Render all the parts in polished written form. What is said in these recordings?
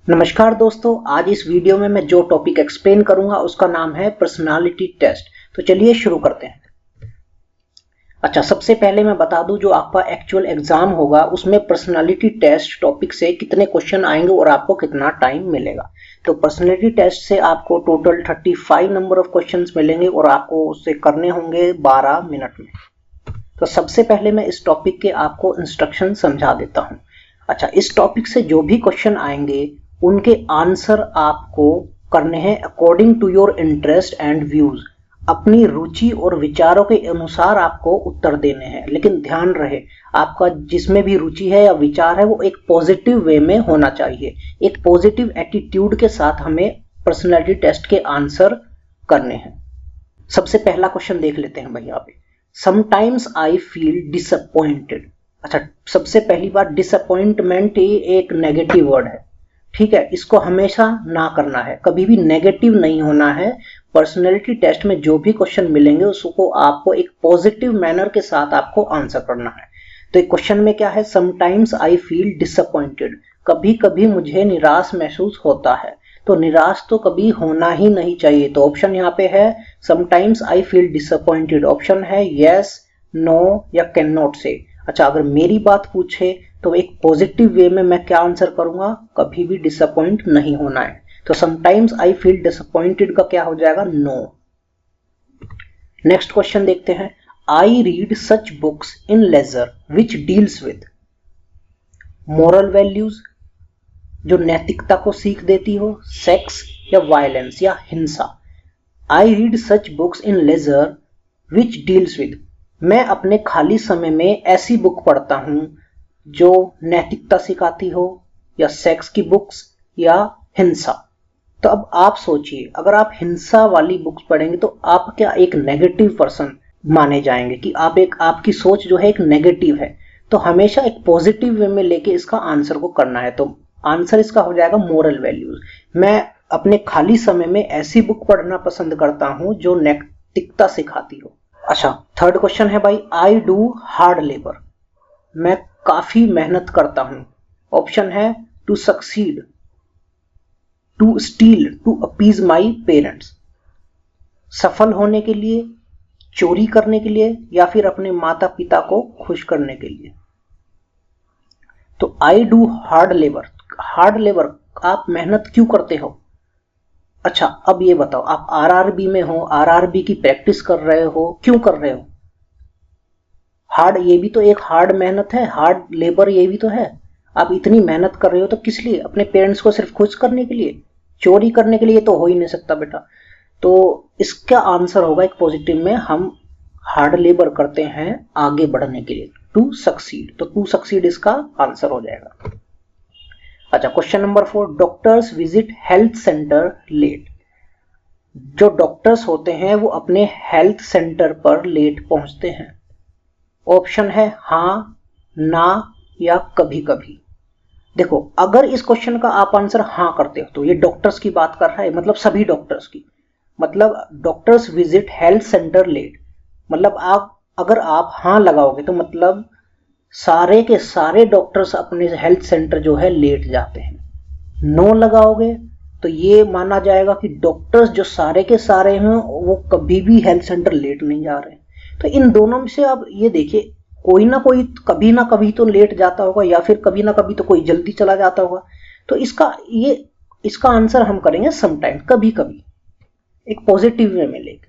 नमस्कार दोस्तों, आज इस वीडियो में मैं जो टॉपिक एक्सप्लेन करूंगा उसका नाम है पर्सनालिटी टेस्ट। तो चलिए शुरू करते हैं। अच्छा, सबसे पहले मैं बता दूं जो आपका एक्चुअल एग्जाम होगा उसमें पर्सनालिटी टेस्ट टॉपिक से कितने क्वेश्चन आएंगे और आपको कितना टाइम मिलेगा। तो पर्सनालिटी टेस्ट से आपको टोटल 35 नंबर ऑफ क्वेश्चंस मिलेंगे और आपको उससे करने होंगे 12 मिनट में। तो सबसे पहले मैं इस टॉपिक के आपको इंस्ट्रक्शन समझा देता हूं। अच्छा, इस टॉपिक से जो भी क्वेश्चन आएंगे उनके आंसर आपको करने हैं according to your interest and views. अपनी रुचि और विचारों के अनुसार आपको उत्तर देने हैं, लेकिन ध्यान रहे आपका जिसमें भी रुचि है या विचार है वो एक पॉजिटिव वे में होना चाहिए। एक पॉजिटिव एटीट्यूड के साथ हमें पर्सनालिटी टेस्ट के आंसर करने हैं। सबसे पहला क्वेश्चन देख लेते हैं भाई यहाँ पे। Sometimes I feel disappointed. अच्छा, सबसे पहली बात डिसअपॉइंटमेंट ये एक नेगेटिव वर्ड है, ठीक है, इसको हमेशा ना करना है, कभी भी नेगेटिव नहीं होना है। पर्सनैलिटी टेस्ट में जो भी क्वेश्चन मिलेंगे उसको आपको एक पॉजिटिव मैनर के साथ आपको आंसर करना है। तो एक क्वेश्चन में क्या है, समटाइम्स आई फील डिसअपॉइंटेड, कभी कभी मुझे निराश महसूस होता है। तो निराश तो कभी होना ही नहीं चाहिए। तो ऑप्शन यहाँ पे है sometimes I feel disappointed, option है यस, नो या कैन नॉट से। अच्छा, अगर मेरी बात पूछे तो एक पॉजिटिव वे में मैं क्या आंसर करूंगा, कभी भी डिसअपॉइंट नहीं होना है। तो समटाइम्स आई फील डिसअपॉइंटेड का क्या हो जाएगा, नो। नेक्स्ट क्वेश्चन देखते हैं। I read such books in leisure which deals with moral values, जो नैतिकता को सीख देती हो, सेक्स या वायलेंस या हिंसा। I read such books in leisure which deals with, मैं अपने खाली समय में ऐसी बुक पढ़ता हूं जो नैतिकता सिखाती हो, या सेक्स की बुक्स या हिंसा। तो अब आप सोचिए, अगर आप हिंसा वाली बुक्स पढ़ेंगे तो आप क्या एक नेगेटिव पर्सन माने जाएंगे कि आपकी सोच जो है एक नेगेटिव है। तो हमेशा एक पॉजिटिव वे में लेके इसका आंसर को करना है। तो आंसर इसका हो जाएगा मोरल वैल्यूज। मैं अपने खाली समय में ऐसी बुक पढ़ना पसंद करता हूं जो नैतिकता सिखाती हो। अच्छा, थर्ड क्वेश्चन है भाई, आई डू हार्ड लेबर, मैं काफी मेहनत करता हूं। ऑप्शन है to succeed, to steal, to appease my parents, सफल होने के लिए, चोरी करने के लिए, या फिर अपने माता पिता को खुश करने के लिए। तो I do hard labour, hard labour आप मेहनत क्यों करते हो। अच्छा, अब ये बताओ, आप आरआरबी में हो, आरआरबी की प्रैक्टिस कर रहे हो, क्यों कर रहे हो। हार्ड, ये भी तो एक हार्ड मेहनत है, हार्ड लेबर ये भी तो है। आप इतनी मेहनत कर रहे हो तो किस लिए, अपने पेरेंट्स को सिर्फ खुश करने के लिए, चोरी करने के लिए तो हो ही नहीं सकता बेटा। तो इसका आंसर होगा एक पॉजिटिव में, हम हार्ड लेबर करते हैं आगे बढ़ने के लिए, टू सक्सीड। तो टू सक्सीड इसका आंसर हो जाएगा। अच्छा, question number 4, doctors visit health centre late, जो डॉक्टर्स होते हैं वो अपने हेल्थ सेंटर पर लेट पहुंचते हैं। ऑप्शन है हां, ना या कभी कभी। देखो, अगर इस क्वेश्चन का आप आंसर हां करते हो तो ये डॉक्टर्स की बात कर रहा है, मतलब सभी डॉक्टर्स की, मतलब doctors visit health centre late, मतलब अगर आप हां लगाओगे तो मतलब सारे के सारे डॉक्टर्स अपने हेल्थ सेंटर जो है लेट जाते हैं। नो लगाओगे तो ये माना जाएगा कि डॉक्टर्स जो सारे के सारे हैं वो कभी भी हेल्थ सेंटर लेट नहीं जा रहे। तो इन दोनों में से आप ये देखिए, कोई ना कोई कभी ना कभी तो लेट जाता होगा, या फिर कभी ना कभी तो कोई जल्दी चला जाता होगा। तो इसका आंसर हम करेंगे समटाइम, कभी कभी, एक पॉजिटिव वे में लेके।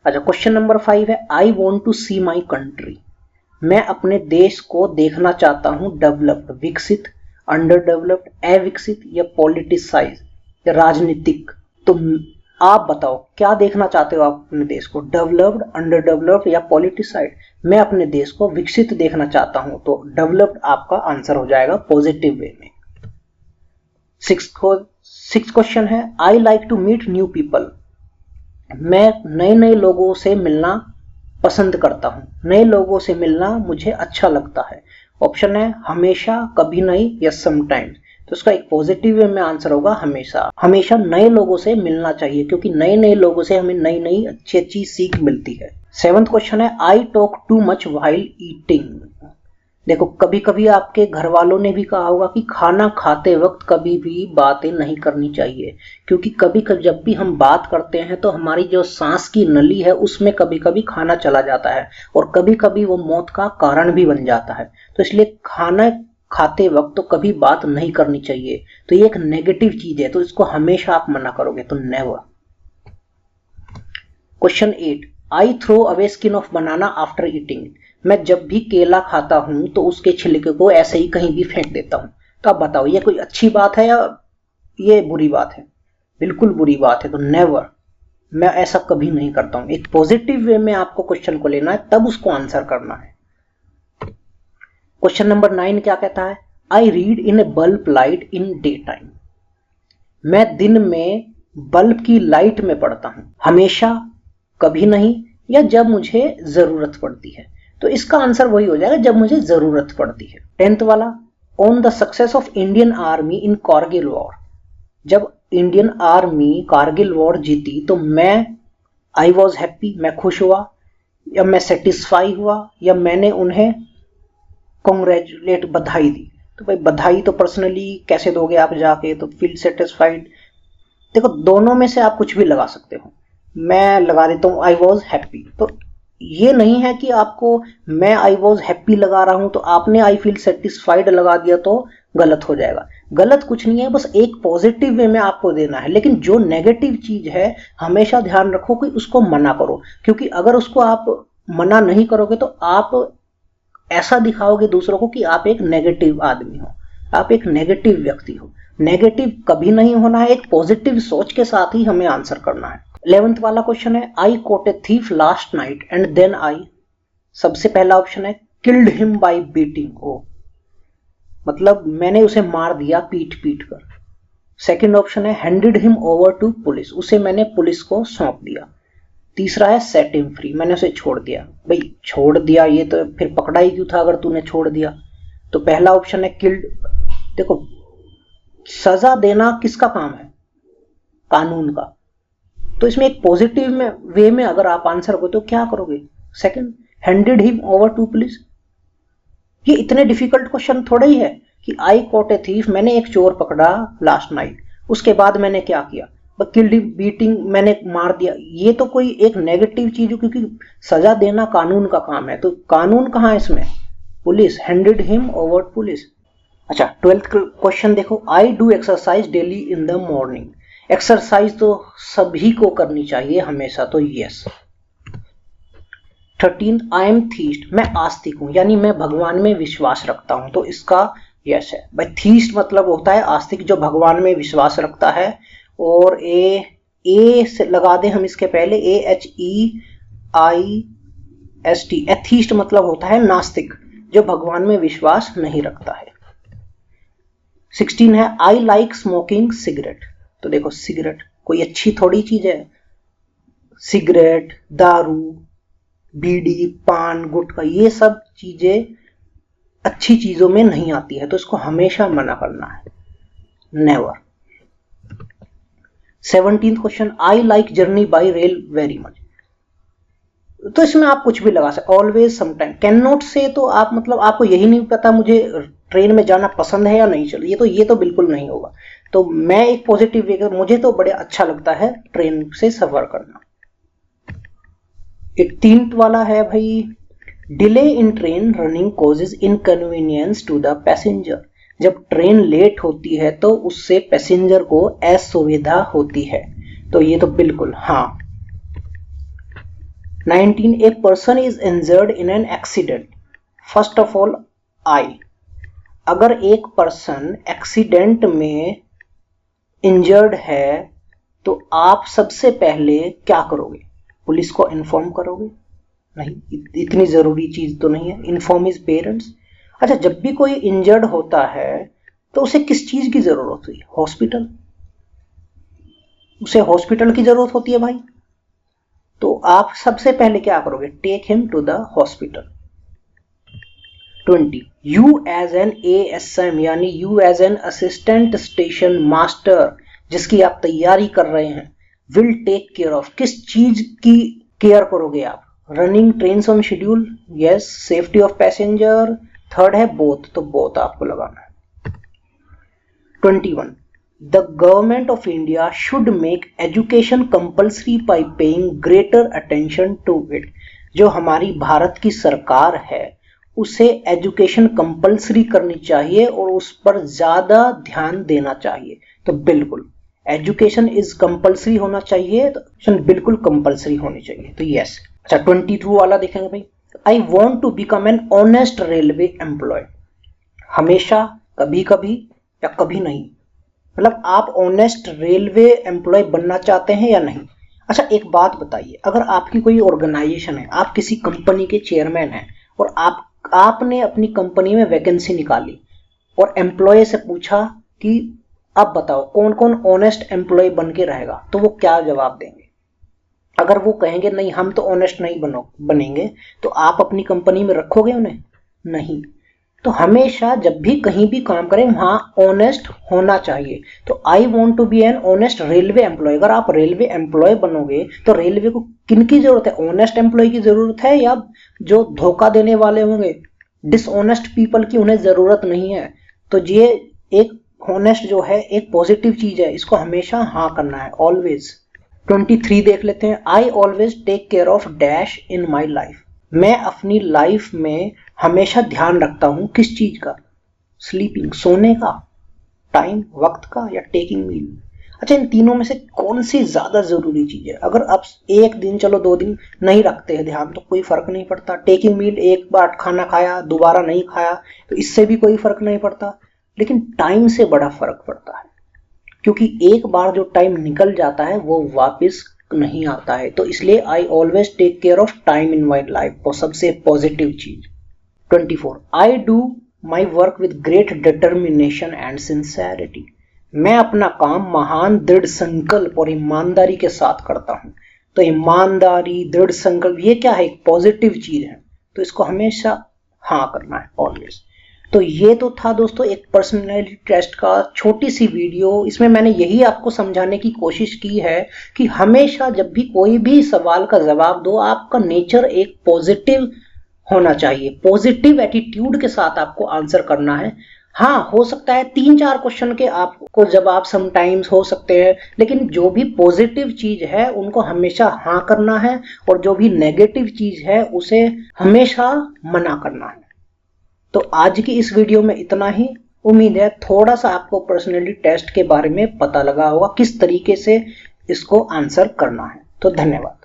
अच्छा, क्वेश्चन नंबर 5 है, I want to see my country, मैं अपने देश को देखना चाहता हूं डेवलप्ड, विकसित, अंडर डेवलप्ड, अविकसित या पॉलिटिसाइज या राजनीतिक। तो आप बताओ क्या देखना चाहते हो आप अपने देश को, डेवलप्ड, अंडर डेवलप्ड या पॉलिटिसाइड। मैं अपने देश को विकसित देखना चाहता हूं, तो डेवलप्ड आपका आंसर हो जाएगा पॉजिटिव वे में। सिक्स्थ क्वेश्चन है, I like to meet new people, मैं नए नए लोगों से मिलना पसंद करता हूं, नए लोगों से मिलना मुझे अच्छा लगता है। ऑप्शन है हमेशा, कभी नहीं या समटाइम्स। तो इसका एक पॉजिटिव वे में आंसर होगा हमेशा। हमेशा नए लोगों से मिलना चाहिए क्योंकि नए नए लोगों से हमें नई नई अच्छी अच्छी सीख मिलती है। 7th क्वेश्चन है, I talk too much while eating, देखो कभी कभी आपके घर वालों ने भी कहा होगा कि खाना खाते वक्त कभी भी बातें नहीं करनी चाहिए, क्योंकि कभी कभी जब भी हम बात करते हैं तो हमारी जो सांस की नली है उसमें कभी कभी खाना चला जाता है और कभी कभी वो मौत का कारण भी बन जाता है। तो इसलिए खाना खाते वक्त तो कभी बात नहीं करनी चाहिए। तो ये एक नेगेटिव चीज है, तो इसको हमेशा आप मना करोगे, तो never. Question 8, I throw away skin of banana after eating. मैं जब भी केला खाता हूं तो उसके छिलके को ऐसे ही कहीं भी फेंक देता हूं। तो आप बताओ ये कोई अच्छी बात है या ये बुरी बात है? बिल्कुल बुरी बात है, तो नेवर, मैं ऐसा कभी नहीं करता हूं। एक पॉजिटिव वे में आपको क्वेश्चन को लेना है, तब उसको आंसर करना है। क्वेश्चन नंबर 9 क्या कहता है? I read in A bulb light in day time. मैं दिन में बल्ब की लाइट में पढ़ता हूं, हमेशा, कभी नहीं, या जब मुझे जरूरत पड़ती है। तो इसका आंसर वही हो जाएगा, जब मुझे जरूरत पड़ती है। 10th वाला, on the success of Indian army in Kargil war. जब इंडियन आर्मी कारगिल वॉर जीती तो आई वॉज हैप्पी, मैं खुश हुआ, या मैं सेटिस्फाई हुआ, या मैंने उन्हें कॉन्ग्रेचुलेट, बधाई दी। तो भाई बधाई तो पर्सनली कैसे दोगे आप जाके, तो फील सेटिस्फाइड। देखो दोनों में से आप कुछ भी लगा सकते हो। मैं लगा देता हूं आई वॉज हैप्पी। तो ये नहीं है कि आपको मैं आई वॉज हैप्पी लगा रहा हूं तो आपने आई फील सेटिस्फाइड लगा दिया तो गलत हो जाएगा। गलत कुछ नहीं है, बस एक पॉजिटिव वे में आपको देना है। लेकिन जो नेगेटिव चीज है हमेशा ध्यान रखो कि उसको मना करो, क्योंकि अगर उसको आप मना नहीं करोगे तो आप ऐसा दिखाओगे दूसरों को कि आप एक नेगेटिव आदमी हो, आप एक नेगेटिव व्यक्ति हो। नेगेटिव कभी नहीं होना है, एक पॉजिटिव सोच के साथ ही हमें आंसर करना है। 11th वाला क्वेश्चन है, I caught a thief last night and then I. सबसे पहला ऑप्शन है किल्ड हिम बाय बीटिंग, ओ मतलब मैंने उसे मार दिया पीट पीट कर। सेकंड ऑप्शन है handed him over to police, उसे मैंने पुलिस को सौंप दिया। तीसरा है सेट हिम फ्री, मैंने उसे छोड़ दिया। भाई छोड़ दिया, ये तो फिर पकड़ा ही क्यों था अगर तूने छोड़ दिया। तो पहला ऑप्शन है किल्ड। देखो सजा देना किसका काम है? कानून का। तो इसमें एक पॉजिटिव में वे में अगर आप आंसर करो तो क्या करोगे? Second, handed him over to police. ये इतने डिफिकल्ट क्वेश्चन थोड़ा ही है कि आई कॉट ए थीफ, मैंने एक चोर पकड़ा लास्ट नाइट, उसके बाद मैंने क्या किया? किल्ड हिम, बीटिंग, मैंने मार दिया। ये तो कोई एक नेगेटिव चीज हो, क्योंकि सजा देना कानून का काम है। तो कानून कहां है इसमें? Police, handed him over police. अच्छा 12th क्वेश्चन देखो, I do exercise daily in the morning. Exercise तो सभी को करनी चाहिए हमेशा, तो yes. 13th, I am theist, मैं आस्तिक हूं, यानी मैं भगवान में विश्वास रखता हूं, तो इसका यस है। भाई थीस्ट मतलब होता है आस्तिक, जो भगवान में विश्वास रखता है। और ए से लगा दें हम इसके पहले, AHEIST, एथीस्ट मतलब होता है नास्तिक, जो भगवान में विश्वास नहीं रखता है। 16 है, आई लाइक स्मोकिंग सिगरेट। तो देखो सिगरेट कोई अच्छी थोड़ी चीज है। सिगरेट, दारू, बीड़ी, पान, गुटखा, ये सब चीजें अच्छी चीजों में नहीं आती है, तो इसको हमेशा मना करना है, never. 17th question, I like journey bye rail very much. तो इसमें आप कुछ भी लगा सकते, ऑलवेज, समटाइम, कैन नॉट से तो आप मतलब आपको यही नहीं पता मुझे ट्रेन में जाना पसंद है या नहीं। चलो ये तो बिल्कुल नहीं होगा। तो मैं एक पॉजिटिव वे, मुझे तो बड़े अच्छा लगता है ट्रेन से सफर करना। 18th वाला है भाई, delay in train running causes inconvenience to the passenger. जब ट्रेन लेट होती है तो उससे पैसेंजर को असुविधा होती है, तो ये तो बिल्कुल हाँ। 19, a person is injured in an accident, first of all I. अगर एक पर्सन एक्सीडेंट में इंजर्ड है तो आप सबसे पहले क्या करोगे? पुलिस को इन्फॉर्म करोगे? नहीं, इतनी जरूरी चीज तो नहीं है। Inform his parents. अच्छा, जब भी कोई इंजर्ड होता है तो उसे किस चीज की जरूरत होती है? हॉस्पिटल, उसे हॉस्पिटल की जरूरत होती है भाई। तो आप सबसे पहले क्या करोगे? Take him to the hospital. 20, you as an ASM, यानी you as an assistant station master, जिसकी आप तैयारी कर रहे हैं, विल टेक केयर ऑफ, किस चीज की केयर करोगे आप? Running trains on schedule, yes. Safety of passenger, third है बोथ, तो बोथ आपको लगाना है। 21 the government of India should make education compulsory by paying greater attention to it. जो हमारी भारत की सरकार है उसे एजुकेशन कंपल्सरी करनी चाहिए और उस पर ज्यादा ध्यान देना चाहिए। तो बिल्कुल एजुकेशन इज कंपल्सरी होना चाहिए, तो एजुकेशन बिल्कुल कंपल्सरी होनी चाहिए, तो यस। अच्छा 22 वाला देखेंगे भाई, I want to become an honest railway employee. हमेशा, कभी कभी या कभी नहीं, मतलब आप ऑनेस्ट रेलवे एम्प्लॉय बनना चाहते हैं या नहीं। अच्छा एक बात बताइए, अगर आपकी कोई ऑर्गेनाइजेशन है, आप किसी कंपनी के चेयरमैन हैं और आपने अपनी कंपनी में वैकेंसी निकाली और एम्प्लॉय से पूछा कि अब बताओ कौन कौन ऑनेस्ट एम्प्लॉय बन के रहेगा, तो वो क्या जवाब देंगे? अगर वो कहेंगे नहीं हम तो ऑनेस्ट नहीं बनेंगे, तो आप अपनी कंपनी में रखोगे उन्हें? नहीं। तो हमेशा जब भी कहीं भी काम करें वहां ऑनेस्ट होना चाहिए। तो I want to be an honest railway employee. अगर आप रेलवे एम्प्लॉय बनोगे तो रेलवे को किन की जरूरत है? ऑनेस्ट एम्प्लॉय की जरूरत है या जो धोखा देने वाले होंगे, डिसऑनेस्ट पीपल की उन्हें जरूरत नहीं है। तो ये एक ऑनेस्ट जो है एक पॉजिटिव चीज है, इसको हमेशा हाँ करना है, ऑलवेज। 23 देख लेते हैं, I always take care of dash in my life. मैं अपनी लाइफ में हमेशा ध्यान रखता हूं किस चीज का? स्लीपिंग, सोने का, टाइम, वक्त का, या टेकिंग मील। अच्छा इन तीनों में से कौन सी ज्यादा जरूरी चीज है? अगर आप एक दिन, चलो 2 दिन नहीं रखते हैं ध्यान तो कोई फर्क नहीं पड़ता। टेकिंग मील, एक बार खाना खाया दोबारा नहीं खाया तो इससे भी कोई फर्क नहीं पड़ता। लेकिन टाइम से बड़ा फर्क पड़ता है, क्योंकि एक बार जो टाइम निकल जाता है वो वापस नहीं आता है। तो इसलिए I always take care of time in my life, वो सबसे पॉजिटिव चीज। 24 I do my work with great determination and sincerity. मैं अपना काम महान दृढ़ संकल्प और ईमानदारी के साथ करता हूं। तो ईमानदारी, दृढ़ संकल्प, ये क्या है? एक पॉजिटिव चीज है, तो इसको हमेशा हाँ करना है, ऑलवेज। तो ये तो था दोस्तों एक पर्सनैलिटी टेस्ट का छोटी सी वीडियो। इसमें मैंने यही आपको समझाने की कोशिश की है कि हमेशा जब भी कोई भी सवाल का जवाब दो, आपका नेचर एक पॉजिटिव होना चाहिए, पॉजिटिव एटीट्यूड के साथ आपको आंसर करना है। हाँ हो सकता है 3-4 क्वेश्चन के आपको जवाब समटाइम्स हो सकते हैं, लेकिन जो भी पॉजिटिव चीज है उनको हमेशा हाँ करना है, और जो भी नेगेटिव चीज है उसे हमेशा मना करना है। तो आज की इस वीडियो में इतना ही। उम्मीद है थोड़ा सा आपको पर्सनैलिटी टेस्ट के बारे में पता लगा होगा, किस तरीके से इसको आंसर करना है। तो धन्यवाद।